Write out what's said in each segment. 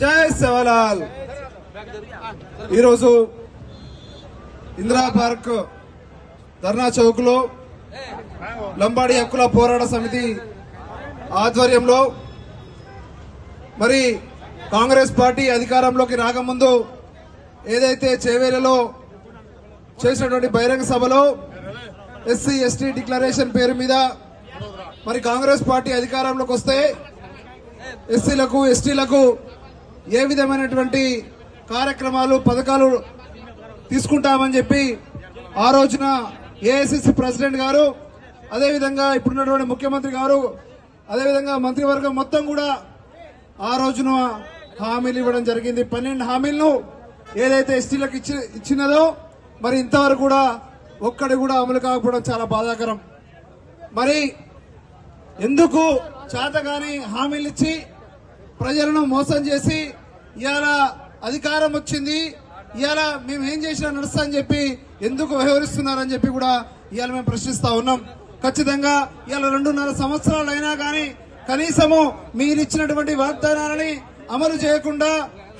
జై సేవలాల్. ఈరోజు ఇందిరా పార్క్ ధర్నా చౌక్ లో లంబాడి హక్కుల పోరాట సమితి ఆధ్వర్యంలో మరి కాంగ్రెస్ పార్టీ అధికారంలోకి రాకముందు ఏదైతే చేవేలలో చేసినటువంటి బహిరంగ సభలో ఎస్సీ ఎస్టీ డిక్లరేషన్ పేరు మీద మరి కాంగ్రెస్ పార్టీ అధికారంలోకి వస్తే ఎస్సీలకు ఎస్టీలకు ఏ విధమైనటువంటి కార్యక్రమాలు పథకాలు తీసుకుంటామని చెప్పి ఆ రోజున ఏఐసిసి ప్రెసిడెంట్ గారు, అదేవిధంగా ఇప్పుడున్నటువంటి ముఖ్యమంత్రి గారు, అదేవిధంగా మంత్రివర్గం మొత్తం కూడా ఆ రోజున హామీలు ఇవ్వడం జరిగింది. 12 హామీలను ఏదైతే ఎస్టీలకు ఇచ్చినదో మరి ఇంతవరకు కూడా ఒక్కడి కూడా అమలు కాకపోవడం చాలా బాధాకరం. మరి ఎందుకు చేతగాని హామీలు ఇచ్చి ప్రజలను మోసం చేసి ఇవాళ అధికారం వచ్చింది, ఇవాళ మేము ఏం చేసినా నడుస్తా అని చెప్పి ఎందుకు వ్యవహరిస్తున్నారని చెప్పి కూడా ఇవాళ మేము ప్రశ్నిస్తా ఉన్నాం. ఖచ్చితంగా ఇవాళ 2.5 సంవత్సరాలు అయినా కానీ కనీసము మీరిచ్చినటువంటి వాగ్దానాలని అమలు చేయకుండా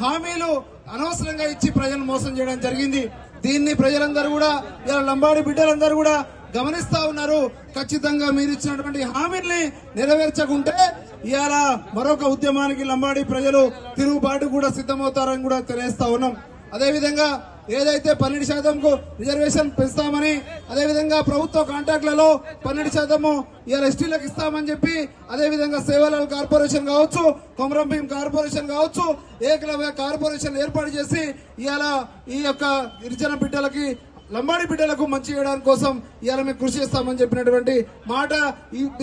హామీలు అనవసరంగా ఇచ్చి ప్రజలను మోసం చేయడం జరిగింది. దీన్ని ప్రజలందరూ కూడా ఇలా లంబాడి బిడ్డలందరూ కూడా గమనిస్తా ఉన్నారు. ఖచ్చితంగా మీరు ఇచ్చినటువంటి హామీల్ని నెరవేర్చకుంటే ఇవాళ మరొక ఉద్యమానికి లంబాడి ప్రజలు తిరుగుబాటు కూడా సిద్ధమవుతారని కూడా తెలియజేస్తా ఉన్నాం. అదేవిధంగా ఏదైతే 12% రిజర్వేషన్ పెంచుతామని, అదేవిధంగా ప్రభుత్వ కాంట్రాక్ట్లలో 12% ఇవాళ ఎస్టీలకు ఇస్తామని చెప్పి, అదేవిధంగా సేవలాల్ కార్పొరేషన్ కావచ్చు, కొమరంభీం కార్పొరేషన్ కావచ్చు, ఏకలవ్య కార్పొరేషన్ ఏర్పాటు చేసి ఇవాళ ఈ యొక్క గిరిజన బిడ్డలకి లంబాడి బిడ్డలకు మంచి చేయడానికి కోసం ఇవాళ మేము కృషి చేస్తామని చెప్పినటువంటి మాట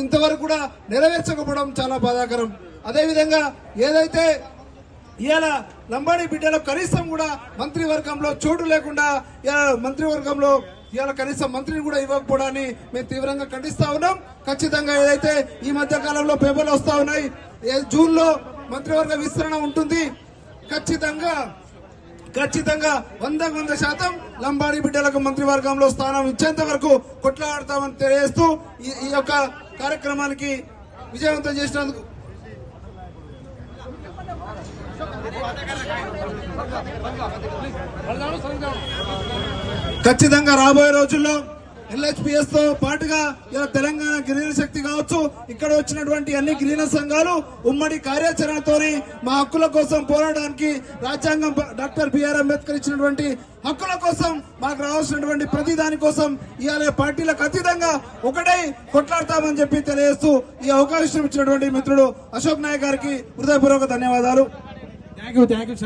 ఇంతవరకు కూడా నెరవేర్చకపోవడం చాలా బాధాకరం. అదేవిధంగా ఏదైతే ఇవాళ లంబాడి బిడ్డలకు కనీసం కూడా మంత్రివర్గంలో చోటు లేకుండా మంత్రివర్గంలో ఇవాళ కనీసం మంత్రిని కూడా ఇవ్వకపోవడాన్ని మేము తీవ్రంగా ఖండిస్తా ఉన్నాం. ఖచ్చితంగా ఏదైతే ఈ మధ్య కాలంలో పేపర్లు వస్తా ఉన్నాయి, జూన్ లో మంత్రివర్గ విస్తరణ ఉంటుంది. ఖచ్చితంగా 100% లంబాడి బిడ్డలకు మంత్రివర్గంలో స్థానం ఇచ్చేంత వరకు కొట్లాడతామని తెలియజేస్తూ ఈ యొక్క కార్యక్రమానికి విజయవంతం చేసినందుకు ఖచ్చితంగా రాబోయే రోజుల్లో ఎల్హెచ్పిఎస్ తో పాటుగా ఇలా తెలంగాణ గిరిజన శక్తి కావచ్చు, ఇక్కడ వచ్చినటువంటి అన్ని గిరిజన సంఘాలు ఉమ్మడి కార్యాచరణతోని మా హక్కుల కోసం పోరాడడానికి రాజ్యాంగం డాక్టర్ బిఆర్ అంబేద్కర్ ఇచ్చినటువంటి హక్కుల కోసం మాకు రావాల్సినటువంటి ప్రతి దాని కోసం ఇవాళ పార్టీలకు అతీతంగా ఒకటై కొట్లాడతామని చెప్పి తెలియజేస్తూ ఈ అవకాశం ఇచ్చినటువంటి మిత్రుడు అశోక్ నాయక్ గారికి హృదయపూర్వక ధన్యవాదాలు. Thank you.